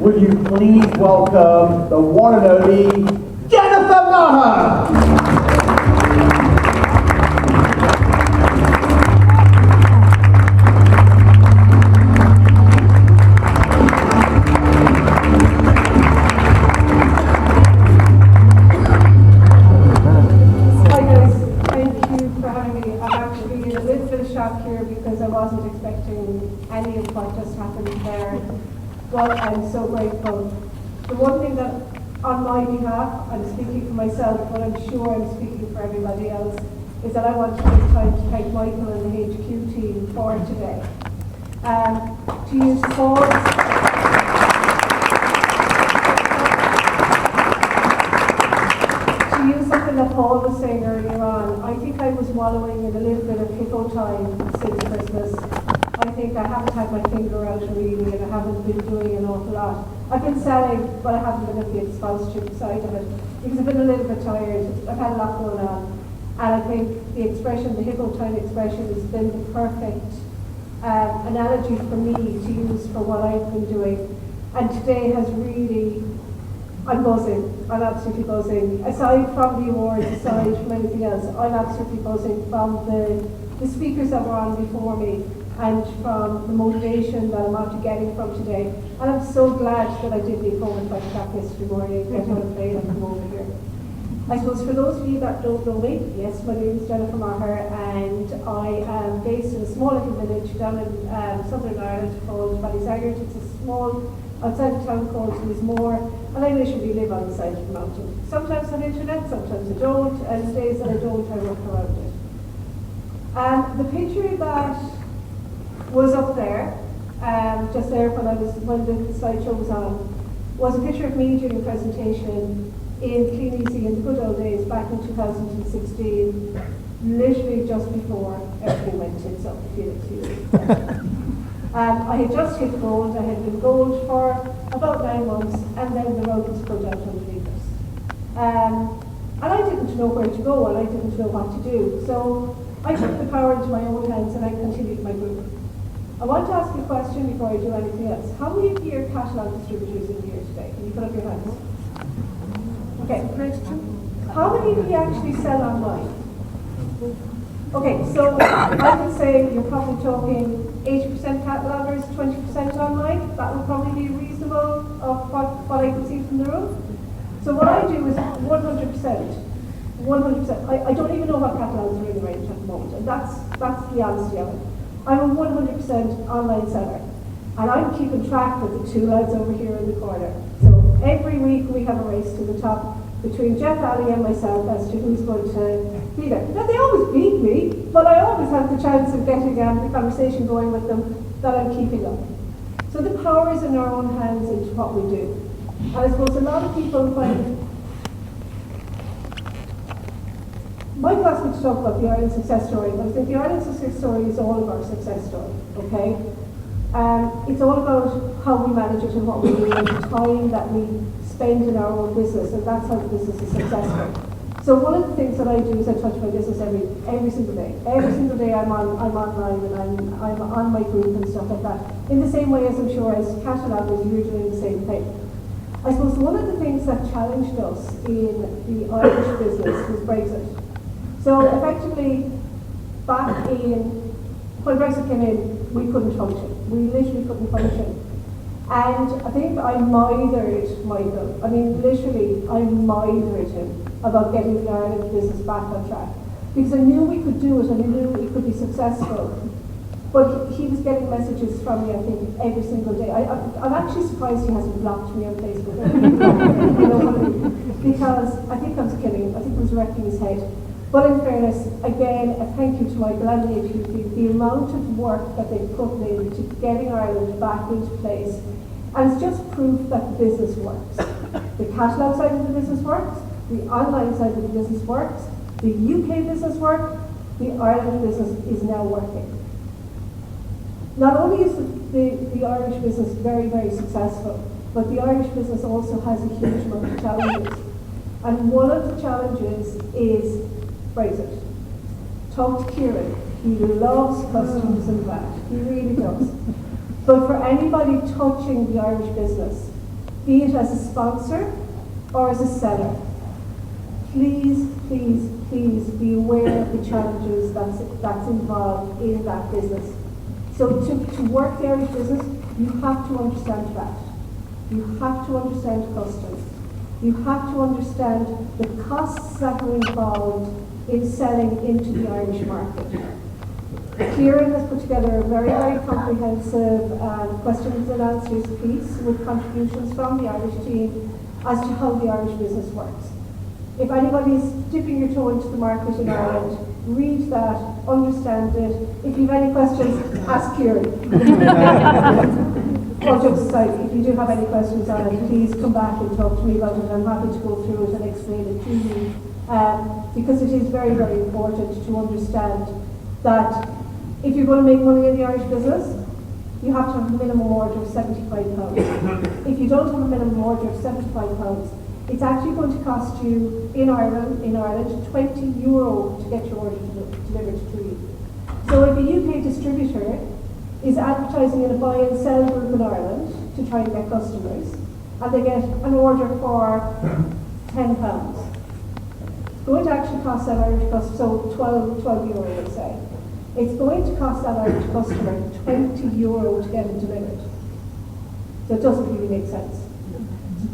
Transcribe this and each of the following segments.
will you please welcome the one and only Jennifer Meagher? Because I wasn't expecting any of what just happened there, but I'm so grateful. The one thing that, on my behalf, I'm speaking for myself, but I'm sure I'm speaking for everybody else, is that I want to take time to thank Michael and the HQ team for today. To use something that Paul was saying earlier on, I think I was wallowing in a little bit of hippo time since Christmas. I think I haven't had my finger out really, and I haven't been doing an awful lot. I've been selling, but I haven't been at the sponsorship side of it, because I've been a little bit tired. I've had a lot going on. And I think the expression, the hippo time expression, has been the perfect analogy for me to use for what I've been doing. And today has really, I'm buzzing. I'm absolutely buzzing. Aside from the awards, aside from anything else, I'm absolutely buzzing from the speakers that were on before me and from the motivation that I'm after getting from today. And I'm so glad that I did leave home at 5 o'clock yesterday morning, get on a plane and come over here. I suppose for those of you that don't know me, yes, my name is Jennifer Meagher, and I am based in a small little village down in Southern Ireland called Whittaker. It's a small outside of town called Meagher, and I literally live on the side of the mountain. Sometimes on internet, sometimes I don't, and the days that I don't, I work around it. And the picture that was up there, just there when the slideshow was on, was a picture of me doing a presentation in Clean Easy in the good old days back in 2016, literally just before everything went tits up, if you excuse me. I had just hit gold. I had been gold for about 9 months, and then the road was pulled out underneath us. And I didn't know where to go, and I didn't know what to do. So I took the power into my own hands, and I continued my group. I want to ask you a question before I do anything else. How many of you are catalogue distributors in here today? Can you put up your hands? Okay. How many of you actually sell online? Okay, so I would say you're probably talking 80% catalogers, 20% online. That would probably be reasonable of what I can see from the room. So what I do is 100%. 100%. I don't even know what catalogs are in the range at the moment, and that's the honesty of it. I'm a 100% online seller, and I'm keeping track with the 2 lads over here in the corner. So every week we have a race to the top between Jeff Alley and myself as to who's going to be there. Now, they always beat me, but I always have the chance of getting the conversation going with them that I'm keeping up. So the power is in our own hands into what we do. And I suppose a lot of people find... Michael asked me to talk about the Ireland success story, but I think the Ireland success story is all of our success story, okay? It's all about how we manage it and what we do and the time that we spend in our own business, and that's how the business is successful. So one of the things that I do is I touch my business every single day. Every single day I'm online and I'm on my group and stuff like that. In the same way as I'm sure as cataloguers, you're doing the same thing. I suppose one of the things that challenged us in the Irish business was Brexit. So effectively, back when Brexit came in, we couldn't function. We literally couldn't function. And I think I mithered Michael. I mean, literally, I mithered him about getting the Ireland business back on track. Because I knew we could do it and I knew it could be successful. But he was getting messages from me, I think, every single day. I'm actually surprised he hasn't blocked me on Facebook. You know, because I think I was killing him. I think I was wrecking his head. But in fairness, again, a thank you to Michael and the HUP, the amount of work that they've put into getting Ireland back into place. And it's just proof that the business works. The catalogue side of the business works, the online side of the business works, the UK business works, the Ireland business is now working. Not only is the Irish business very, very successful, but the Irish business also has a huge amount of challenges. And one of the challenges is Brexit. Talk to Kieran. He loves customs and VAT. He really does. But for anybody touching the Irish business, be it as a sponsor or as a seller. Please, please, please be aware of the challenges that's involved in that business. So to work the Irish business, you have to understand that. You have to understand customs. You have to understand the costs that are involved in selling into the Irish market. Kieran has put together a very, very comprehensive questions and answers piece with contributions from the Irish team as to how the Irish business works. If anybody's dipping your toe into the market in Ireland, read that, understand it. If you have any questions, ask Kieran. All jokes aside, if you do have any questions on it, please come back and talk to me about it. I'm happy to go through it and explain it to you. Because it is very, very important to understand that if you're going to make money in the Irish business, you have to have a minimum order of £75. If you don't have a minimum order of £75, it's actually going to cost you in Ireland €20 to get your order delivered to you. So if a UK distributor is advertising in a buy and sell group in Ireland to try and get customers, and they get an order for £10, it's going to actually cost that Irish customer, so €12 let's say. It's going to cost that Irish customer €20 to get it delivered. So it doesn't really make sense.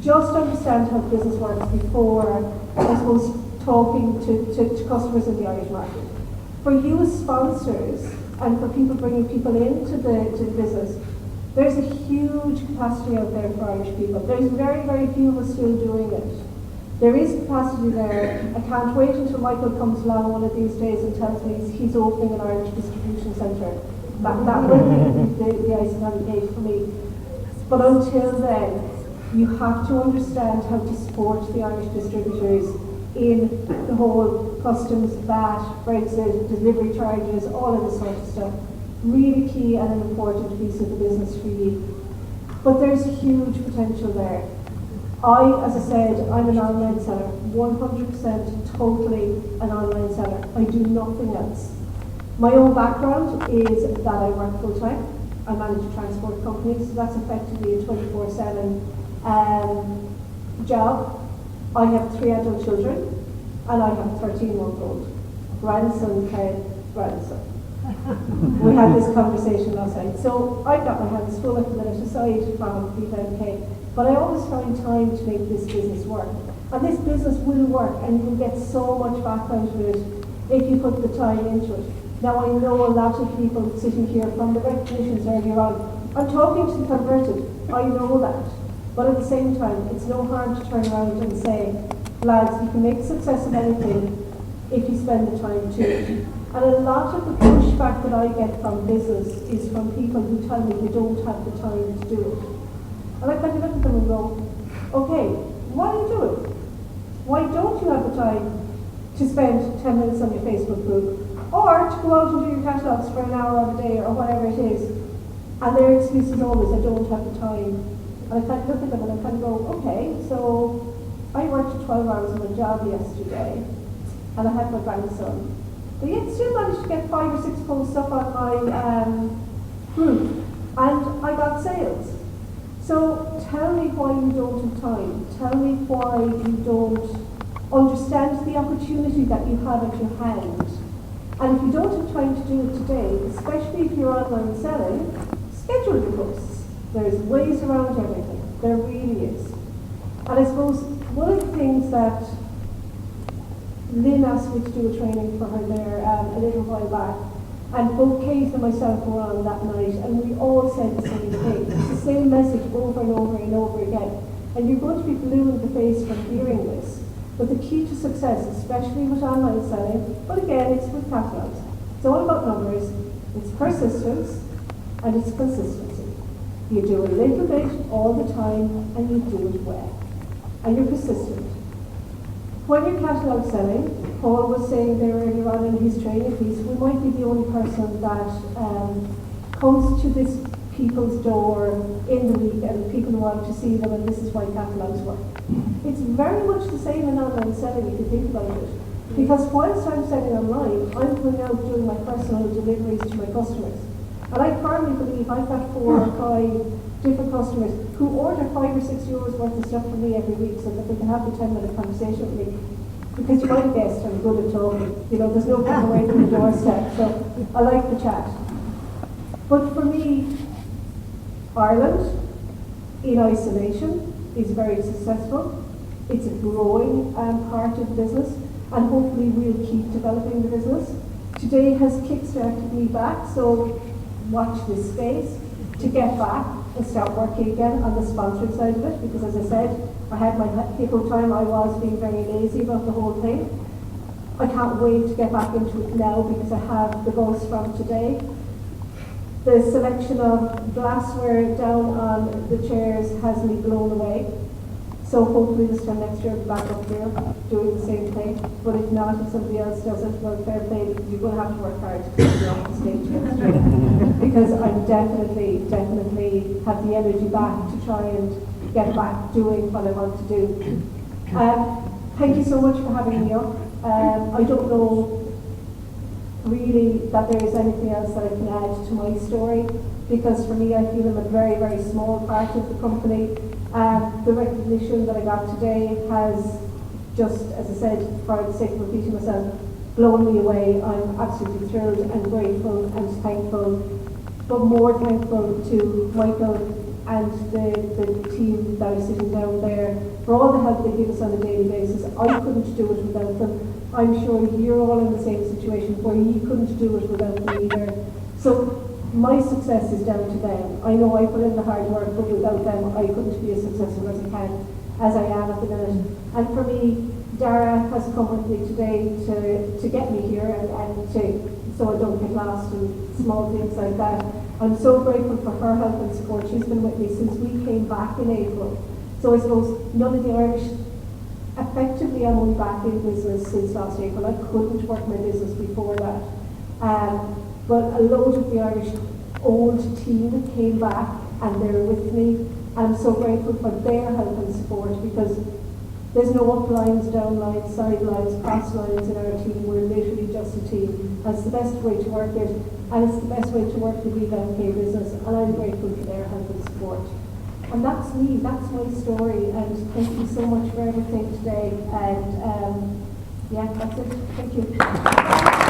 Just understand how business works before, I suppose, talking to customers in the Irish market. For you as sponsors and for people bringing people into the business, there's a huge capacity out there for Irish people. There's very, very few of us still doing it. There is capacity there. I can't wait until Michael comes along one of these days and tells me he's opening an Irish distribution centre. That will be the icing on the cake for me. But until then, you have to understand how to support the Irish distributors in the whole customs, VAT, Brexit, delivery charges, all of this sort of stuff. Really key and an important piece of the business for you. But there's huge potential there. As I said, I'm an online seller, 100% totally an online seller. I do nothing else. My own background is that I work full-time. I manage a transport company, so that's effectively a 24/7 job. I have 3 adult children, and I have a 13-month-old grandson, grandson. We had this conversation last night. So I've got my hands full at the minute, aside from VivaMK, but I always find time to make this business work. And this business will work, and you'll get so much back out of it if you put the time into it. Now, I know a lot of people sitting here from the recognitions earlier on. I'm talking to the converted, I know that. But at the same time, it's no harm to turn around and say, lads, you can make a success of anything if you spend the time to it. And a lot of the pushback that I get from business is from people who tell me they don't have the time to do it. And I kind of look at them and go, okay, why do you do it? Why don't you have the time to spend 10 minutes on your Facebook group, or to go out and do your catalogues for an hour of a day, or whatever it is? And their excuse is always, I don't have the time. And I kind of look at them and I kind of go, okay, so I worked 12 hours on a job yesterday, and I had my grandson. But yet still managed to get 5 or 6 posts up on my group, and I got sales. So tell me why you don't have time. Tell me why you don't understand the opportunity that you have at your hand. And if you don't have time to do it today, especially if you're online selling, schedule your posts. There's ways around everything. There really is. And I suppose one of the things that Lynn asked me to do a training for her there a little while back, and both Kate and myself were on that night, and we all said the same thing. It's the same message over and over and over again. And you're going to be blue in the face from hearing this. But the key to success, especially with online selling, but again, it's with catalogs. It's all about numbers, it's persistence, and it's consistency. You do a little bit all the time, and you do it well. And you're persistent. When you're catalogue selling, Paul was saying there earlier on in his training piece, we might be the only person that comes to this people's door in the week, and people want to see them, and this is why catalogues work. It's very much the same in online selling if you think about it. Because whilst I'm selling online, I'm going out doing my personal deliveries to my customers. And I firmly believe I've got 4 or 5 different customers who order €5 or €6 worth of stuff from me every week so that they can have the 10-minute conversation with me. Because you might guess I'm good at talking. You know, there's no getting away from the doorstep, so I like the chat. But for me, Ireland, in isolation, is very successful. It's a growing part of the business, and hopefully we'll keep developing the business. Today has kick-started me back, so watch this space, to get back and start working again on the sponsoring side of it, because as I said, I had my hiccup time. I was being very lazy about the whole thing. I can't wait to get back into it now because I have the buzz from today. The selection of glassware down on the chairs has me blown away. So hopefully this time next year I'll be back up here doing the same thing. But if not, if somebody else does it, well, fair play, because you're going to have to work hard to get off the stage next year. Because I definitely have the energy back to try and get back doing what I want to do. Thank you so much for having me up. I don't know really that there is anything else that I can add to my story, because for me I feel I'm a very, very small part of the company. The recognition that I got today has just, as I said, for the sake of repeating myself, blown me away. I'm absolutely thrilled and grateful and thankful, but more thankful to Michael and the team that are sitting down there for all the help they give us on a daily basis. I couldn't do it without them. I'm sure you're all in the same situation where you couldn't do it without them either. So my success is down to them. I know I put in the hard work, but without them I couldn't be as successful as I am at the minute. And for me, Dara has come with me today to get me here and so I don't get lost in small things like that. I'm so grateful for her help and support. She's been with me since we came back in April. So I suppose none of the Irish, effectively I'm only back in business since last April. I couldn't work my business before that. But a load of the Irish old team came back and they're with me. I'm so grateful for their help and support, because there's no up lines, down lines, side lines, cross lines in our team. We're literally just a team. And it's the best way to work it, and it's the best way to work the VivaMK business, and I'm grateful for their help and support. And that's me, that's my story, and thank you so much for everything today. And yeah, that's it. Thank you.